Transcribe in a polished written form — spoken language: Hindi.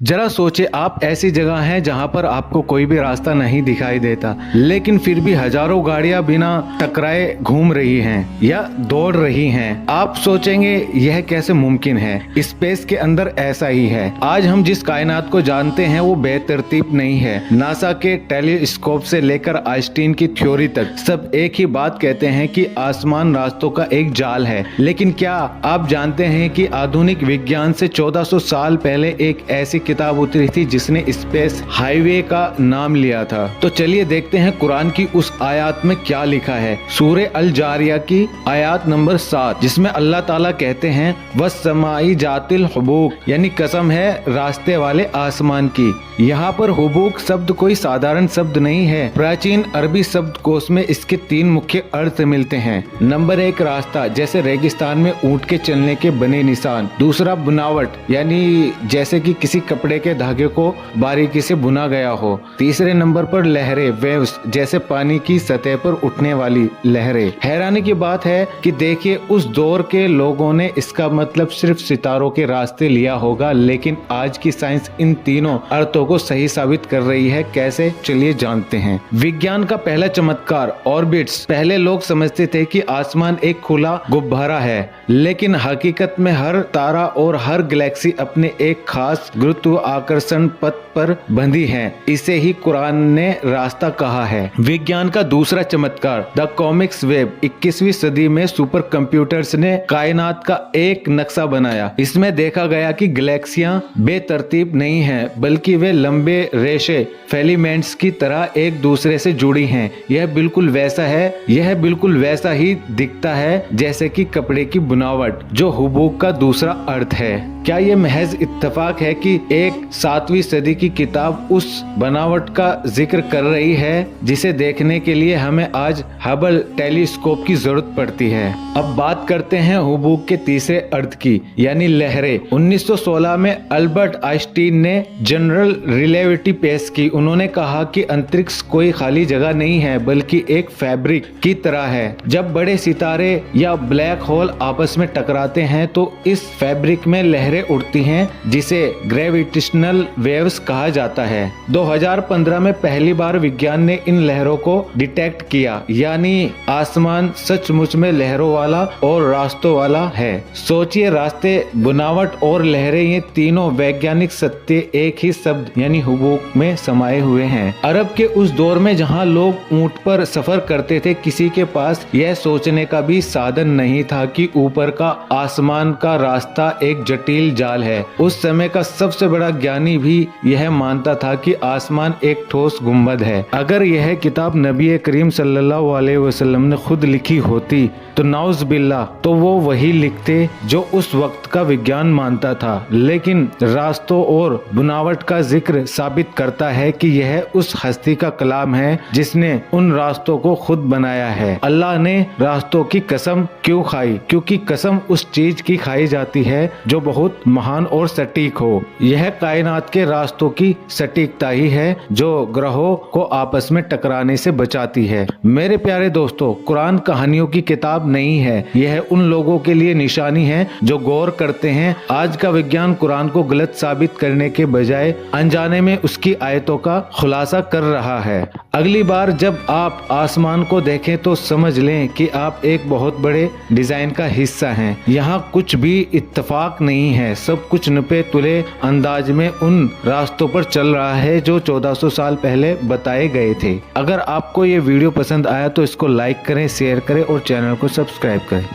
जरा सोचे, आप ऐसी जगह हैं जहां पर आपको कोई भी रास्ता नहीं दिखाई देता, लेकिन फिर भी हजारों गाड़ियां बिना टकराए घूम रही हैं या दौड़ रही हैं। आप सोचेंगे यह कैसे मुमकिन है। स्पेस के अंदर ऐसा ही है। आज हम जिस कायनात को जानते हैं वो बेतरतीब नहीं है। नासा के टेलीस्कोप से लेकर आइंस्टीन की थ्योरी तक सब एक ही बात कहते हैं कि आसमान रास्तों का एक जाल है। लेकिन क्या आप जानते हैं कि आधुनिक विज्ञान से 1400 साल पहले एक ऐसी किताब उतरी थी जिसने स्पेस हाईवे का नाम लिया था। तो चलिए देखते हैं कुरान की उस आयत में क्या लिखा है। सूरे अल जारिया की आयत नंबर 7, जिसमें अल्लाह ताला कहते हैं वस्समाई जातिल हुबूक, यानी कसम है रास्ते वाले आसमान की। यहाँ पर हुबूक शब्द कोई साधारण शब्द नहीं है। प्राचीन अरबी शब्दकोश में इसके 3 मुख्य अर्थ मिलते हैं। नंबर 1 रास्ता, जैसे रेगिस्तान में ऊंट के चलने के बने निशान। दूसरा बुनावट, यानी जैसे कि किसी कपड़े के धागे को बारीकी से बुना गया हो। तीसरे नंबर पर लहरें, वेव्स, जैसे पानी की सतह पर उठने वाली लहरें। हैरानी की बात है कि देखिए उस दौर के लोगों ने इसका मतलब सिर्फ सितारों के रास्ते लिया होगा, लेकिन आज की साइंस इन तीनों अर्थों को सही साबित कर रही है। कैसे, चलिए जानते हैं। विज्ञान का पहला चमत्कार ऑर्बिट्स। पहले लोग समझते थे कि आसमान एक खुला गुब्बारा है, लेकिन हकीकत में हर तारा और हर गैलेक्सी अपने एक खास गुरुत्वाकर्षण पथ पर बंधी है। इसे ही कुरान ने रास्ता कहा है। विज्ञान का दूसरा चमत्कार द कॉमिक्स वेब। 21वीं सदी में सुपर कंप्यूटर्स ने कायनात का एक नक्शा बनाया। इसमें देखा गया कि गैलेक्सियां बेतरतीब नहीं हैं, बल्कि वे लंबे रेशे फिलामेंट्स की तरह एक दूसरे से जुड़ी हैं। यह बिल्कुल वैसा ही दिखता है जैसे कि कपड़े की बुनावट, जो हुबूक का दूसरा अर्थ है। क्या ये महज इत्तेफाक है कि एक 7वीं सदी की किताब उस बनावट का जिक्र कर रही है जिसे देखने के लिए हमें आज हबल टेलीस्कोप की जरूरत पड़ती है। अब बात करते हैं हुबूक के तीसरे अर्थ की, यानी लहरें। 1916 में अल्बर्ट आइंस्टीन ने जनरल रिलेटिविटी पेश की। उन्होंने कहा कि अंतरिक्ष कोई खाली जगह नहीं है, बल्कि एक फैब्रिक की तरह है। जब बड़े सितारे या ब्लैक होल आपस में टकराते हैं तो इस फैब्रिक में लहरें उड़ती हैं, जिसे ग्रेविटेशनल वेव्स कहा जाता है। 2015 में पहली बार विज्ञान ने इन लहरों को डिटेक्ट किया, यानी आसमान सचमुच में लहरों वाला और रास्तों वाला है। सोचिए, रास्ते, बुनावट और लहरें, ये तीनों वैज्ञानिक सत्य एक ही शब्द यानी हुबूक में समाये हुए हैं। अरब के उस दौर में जहां लोग ऊंट पर सफर करते थे, किसी के पास यह सोचने का भी साधन नहीं था कि ऊपर का आसमान का रास्ता एक जटिल जाल है। उस समय का सबसे बड़ा ज्ञानी भी यह मानता था कि आसमान एक ठोस गुंबद है। अगर यह किताब नबी करीम सल्लल्लाहु अलैहि वसल्लम ने खुद लिखी होती तो नाउज़ बिल्लाह, तो वो वही लिखते जो उस वक्त का विज्ञान मानता था। लेकिन रास्तों और बुनावट का जिक्र साबित करता है कि यह उस हस्ती का कलाम है जिसने उन रास्तों को खुद बनाया है। अल्लाह ने रास्तों की कसम क्यों खाई? क्योंकि कसम उस चीज की खाई जाती है जो बहुत महान और सटीक हो। यह कायनात के रास्तों की सटीकता ही है जो ग्रहों को आपस में टकराने से बचाती है। मेरे प्यारे दोस्तों, कुरान कहानियों की किताब नहीं है, यह उन लोगों के लिए निशानी है जो गौर करते हैं। आज का विज्ञान कुरान को गलत साबित करने के बजाय अनजाने में उसकी आयतों का खुलासा कर रहा है। अगली बार जब आप आसमान को देखें तो समझ लें कि आप एक बहुत बड़े डिजाइन का हिस्सा हैं। यहाँ कुछ भी इत्तेफाक नहीं है, सब कुछ नपे तुले अंदाज में उन रास्तों पर चल रहा है जो 1400 साल पहले बताए गए थे। अगर आपको ये वीडियो पसंद आया तो इसको लाइक करें, शेयर करें और चैनल को सब्सक्राइब करें।